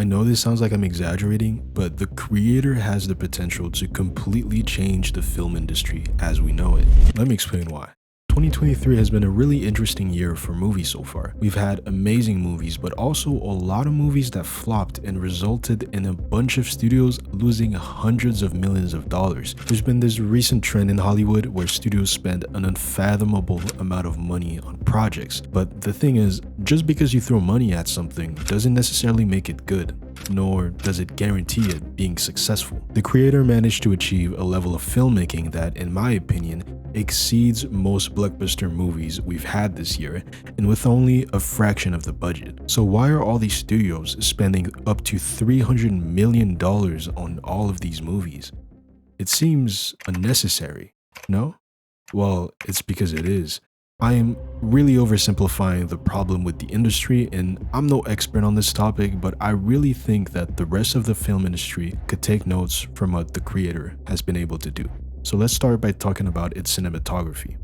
I know this sounds like I'm exaggerating, but the creator has the potential to completely change the film industry as we know it. Let me explain why. 2023 has been a really interesting year for movies so far. We've had amazing movies, but also a lot of movies that flopped and resulted in a bunch of studios losing hundreds of millions of dollars. There's been this recent trend in Hollywood where studios spend an unfathomable amount of money on projects. But the thing is, just because you throw money at something doesn't necessarily make it good, nor does it guarantee it being successful. The creator managed to achieve a level of filmmaking that, in my opinion, exceeds most blockbuster movies we've had this year, and with only a fraction of the budget. So why are all these studios spending up to $300 million on all of these movies? It seems unnecessary, no? Well, it's because it is. I am really oversimplifying the problem with the industry, and I'm no expert on this topic, but I really think that the rest of the film industry could take notes from what the creator has been able to do. So let's start by talking about its cinematography.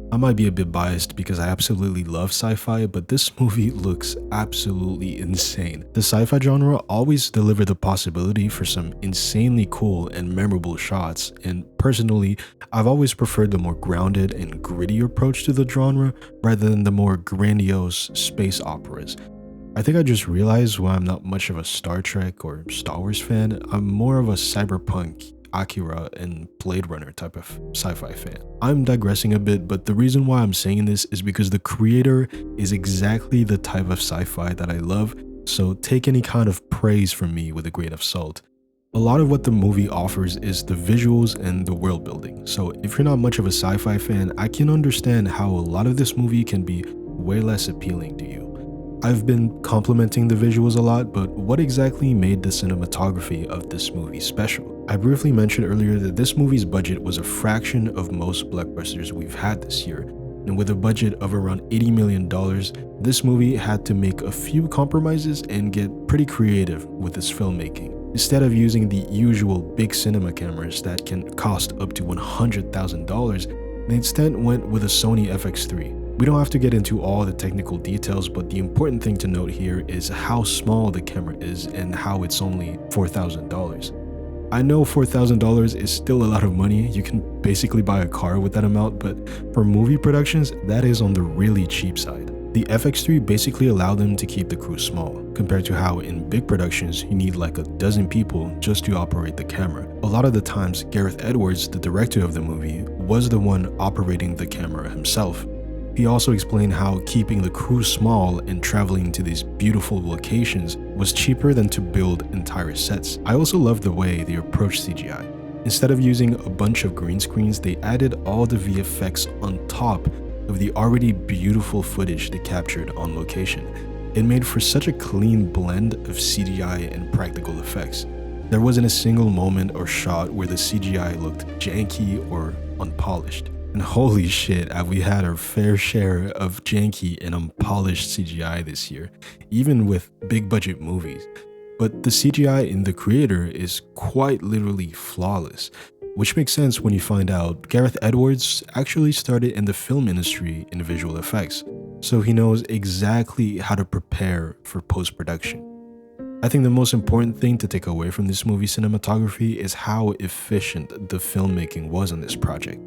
I might be a bit biased because I absolutely love sci-fi, but this movie looks absolutely insane. The sci-fi genre always delivered the possibility for some insanely cool and memorable shots, and personally, I've always preferred the more grounded and gritty approach to the genre rather than the more grandiose space operas. I think I just realized why I'm not much of a Star Trek or Star Wars fan. I'm more of a cyberpunk, Akira, and Blade Runner type of sci-fi fan. I'm digressing a bit, but the reason why I'm saying this is because the creator is exactly the type of sci-fi that I love, so take any kind of praise from me with a grain of salt. A lot of what the movie offers is the visuals and the world building, so if you're not much of a sci-fi fan, I can understand how a lot of this movie can be way less appealing to you. I've been complimenting the visuals a lot, but what exactly made the cinematography of this movie special? I briefly mentioned earlier that this movie's budget was a fraction of most blockbusters we've had this year, and with a budget of around $80 million, this movie had to make a few compromises and get pretty creative with its filmmaking. Instead of using the usual big cinema cameras that can cost up to $100,000, they instead went with a Sony FX3. We don't have to get into all the technical details, but the important thing to note here is how small the camera is and how it's only $4,000. I know $4,000 is still a lot of money. You can basically buy a car with that amount, but for movie productions, that is on the really cheap side. The FX3 basically allowed them to keep the crew small, compared to how in big productions you need like a dozen people just to operate the camera. A lot of the times, Gareth Edwards, the director of the movie, was the one operating the camera himself. He also explained how keeping the crew small and traveling to these beautiful locations was cheaper than to build entire sets. I also love the way they approached CGI. Instead of using a bunch of green screens, they added all the VFX on top of the already beautiful footage they captured on location. It made for such a clean blend of CGI and practical effects. There wasn't a single moment or shot where the CGI looked janky or unpolished. And holy shit, have we had our fair share of janky and unpolished CGI this year, even with big budget movies. But the CGI in The Creator is quite literally flawless, which makes sense when you find out Gareth Edwards actually started in the film industry in visual effects, so he knows exactly how to prepare for post-production. I think the most important thing to take away from this movie's cinematography is how efficient the filmmaking was on this project.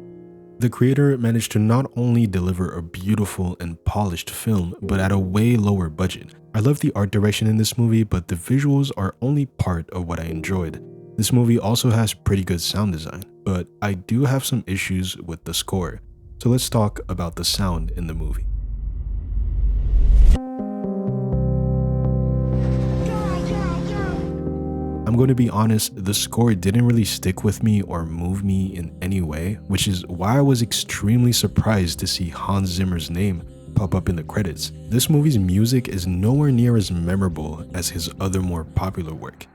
The creator managed to not only deliver a beautiful and polished film, but at a way lower budget. I love the art direction in this movie, but the visuals are only part of what I enjoyed. This movie also has pretty good sound design, but I do have some issues with the score. So let's talk about the sound in the movie. I'm going to be honest, the score didn't really stick with me or move me in any way, which is why I was extremely surprised to see Hans Zimmer's name pop up in the credits. This movie's music is nowhere near as memorable as his other more popular work.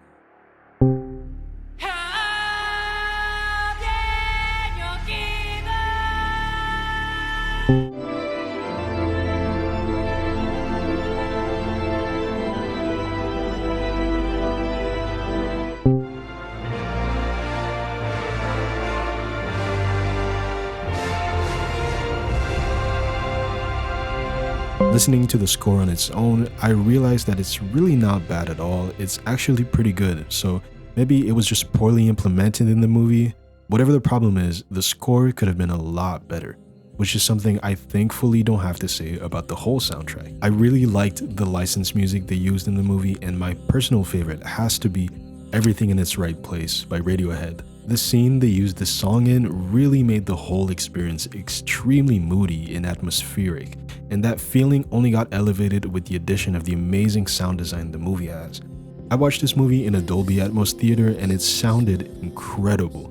Listening to the score on its own, I realized that it's really not bad at all. It's actually pretty good, so maybe it was just poorly implemented in the movie. Whatever the problem is, the score could have been a lot better, which is something I thankfully don't have to say about the whole soundtrack. I really liked the licensed music they used in the movie, and my personal favorite has to be Everything in Its Right Place by Radiohead. The scene they used this song in really made the whole experience extremely moody and atmospheric, and that feeling only got elevated with the addition of the amazing sound design the movie has. I watched this movie in a Dolby Atmos theater and it sounded incredible.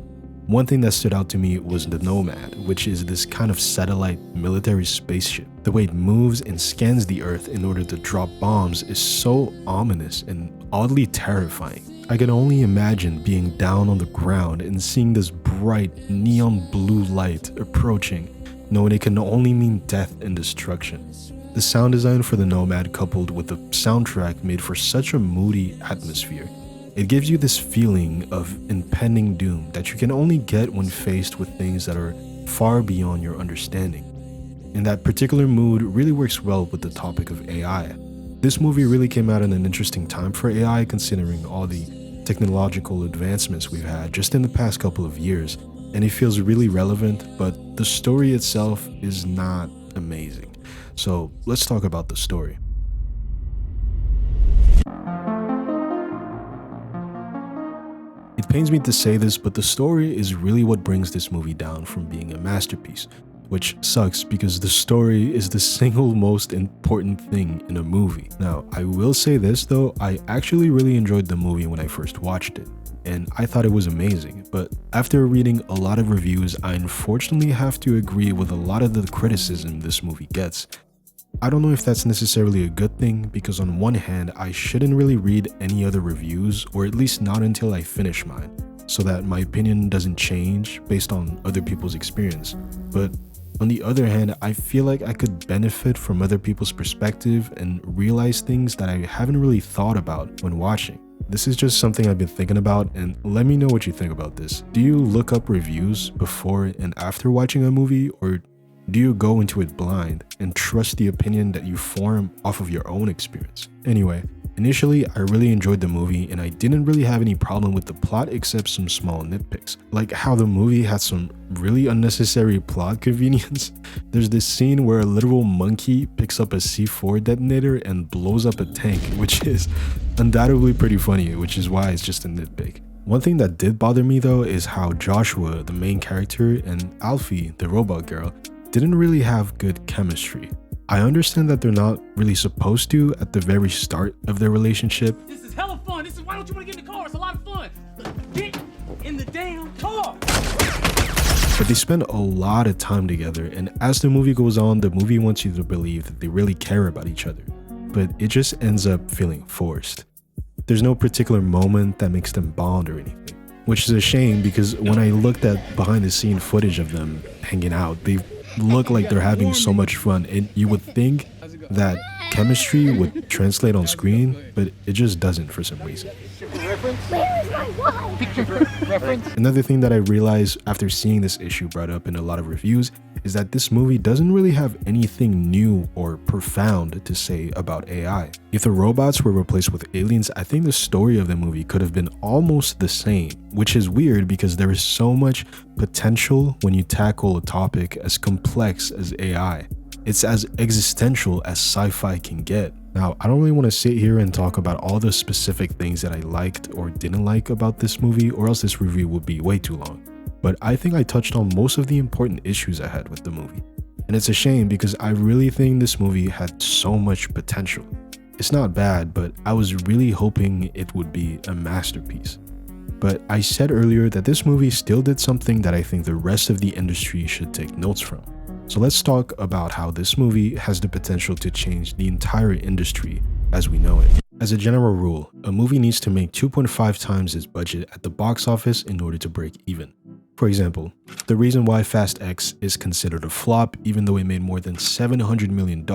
One thing that stood out to me was the Nomad, which is this kind of satellite military spaceship. The way it moves and scans the earth in order to drop bombs is so ominous and oddly terrifying. I can only imagine being down on the ground and seeing this bright neon blue light approaching, knowing it can only mean death and destruction. The sound design for the Nomad, coupled with the soundtrack, made for such a moody atmosphere. It gives you this feeling of impending doom that you can only get when faced with things that are far beyond your understanding. And that particular mood really works well with the topic of AI. This movie really came out in an interesting time for AI, considering all the technological advancements we've had just in the past couple of years, and it feels really relevant, but the story itself is not amazing. So let's talk about the story. It pains me to say this, but the story is really what brings this movie down from being a masterpiece, which sucks because the story is the single most important thing in a movie. Now, I will say this though, I actually really enjoyed the movie when I first watched it, and I thought it was amazing, but after reading a lot of reviews, I unfortunately have to agree with a lot of the criticism this movie gets. I don't know if that's necessarily a good thing, because on one hand, I shouldn't really read any other reviews, or at least not until I finish mine, so that my opinion doesn't change based on other people's experience. But on the other hand, I feel like I could benefit from other people's perspective and realize things that I haven't really thought about when watching. This is just something I've been thinking about, and let me know what you think about this. Do you look up reviews before and after watching a movie, or do you go into it blind and trust the opinion that you form off of your own experience? Anyway, initially I really enjoyed the movie and I didn't really have any problem with the plot except some small nitpicks, like how the movie had some really unnecessary plot convenience. There's this scene where a literal monkey picks up a C4 detonator and blows up a tank, which is undoubtedly pretty funny, which is why it's just a nitpick. One thing that did bother me though is how Joshua, the main character, and Alfie, the robot girl, didn't really have good chemistry. I understand that they're not really supposed to at the very start of their relationship. This is hella fun. Why don't you want to get in the car? It's a lot of fun. Get in the damn car. But they spend a lot of time together, and as the movie goes on, the movie wants you to believe that they really care about each other, but it just ends up feeling forced. There's no particular moment that makes them bond or anything, which is a shame because when I looked at behind the scene footage of them hanging out, they look like they're having so much fun, and you would think that chemistry would translate on screen, but it just doesn't for some reason. Where is my wallet? Another thing that I realized after seeing this issue brought up in a lot of reviews is that this movie doesn't really have anything new or profound to say about AI. If the robots were replaced with aliens, I think the story of the movie could have been almost the same, which is weird because there is so much potential when you tackle a topic as complex as AI. It's as existential as sci-fi can get. Now, I don't really want to sit here and talk about all the specific things that I liked or didn't like about this movie, or else this review would be way too long. But I think I touched on most of the important issues I had with the movie. And it's a shame because I really think this movie had so much potential. It's not bad, but I was really hoping it would be a masterpiece. But I said earlier that this movie still did something that I think the rest of the industry should take notes from. So let's talk about how this movie has the potential to change the entire industry as we know it. As a general rule, a movie needs to make 2.5 times its budget at the box office in order to break even. For example, the reason why Fast X is considered a flop even though it made more than $700 million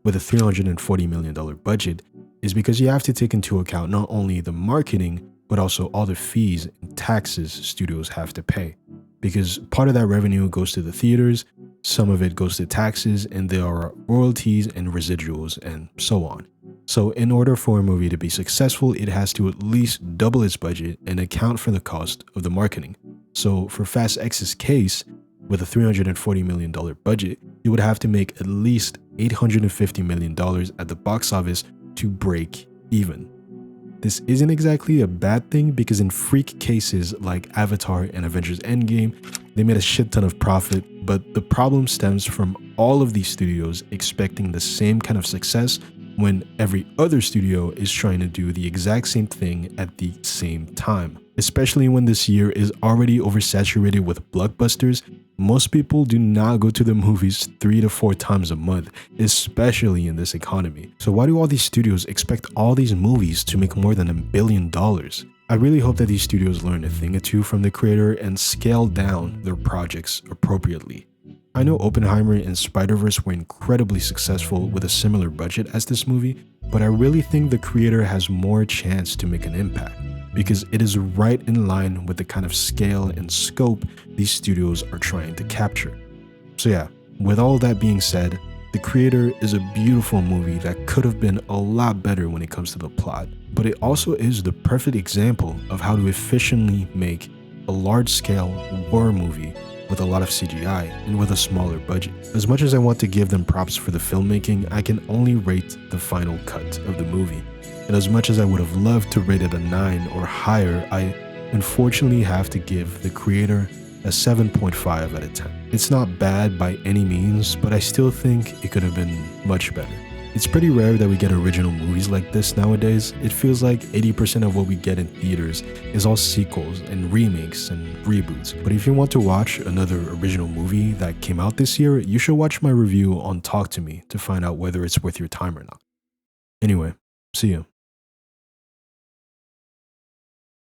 with a $340 million budget is because you have to take into account not only the marketing but also all the fees and taxes studios have to pay. Because part of that revenue goes to the theaters, some of it goes to taxes, and there are royalties and residuals and so on. So in order for a movie to be successful, it has to at least double its budget and account for the cost of the marketing. So for Fast X's case, with a $340 million budget, it would have to make at least $850 million at the box office to break even. This isn't exactly a bad thing because in freak cases like Avatar and Avengers Endgame, they made a shit ton of profit, but the problem stems from all of these studios expecting the same kind of success when every other studio is trying to do the exact same thing at the same time. Especially when this year is already oversaturated with blockbusters, most people do not go to the movies 3 to 4 times a month, especially in this economy. So why do all these studios expect all these movies to make more than $1 billion? I really hope that these studios learn a thing or two from the creator and scale down their projects appropriately. I know Oppenheimer and Spider-Verse were incredibly successful with a similar budget as this movie, but I really think the creator has more chance to make an impact, because it is right in line with the kind of scale and scope these studios are trying to capture. So yeah, with all that being said, The Creator is a beautiful movie that could have been a lot better when it comes to the plot, but it also is the perfect example of how to efficiently make a large-scale horror movie with a lot of CGI and with a smaller budget. As much as I want to give them props for the filmmaking, I can only rate the final cut of the movie. And as much as I would have loved to rate it a 9 or higher, I unfortunately have to give The Creator a 7.5 out of 10. It's not bad by any means, but I still think it could have been much better. It's pretty rare that we get original movies like this nowadays. It feels like 80% of what we get in theaters is all sequels and remakes and reboots. But if you want to watch another original movie that came out this year, you should watch my review on Talk to Me to find out whether it's worth your time or not. Anyway, see ya.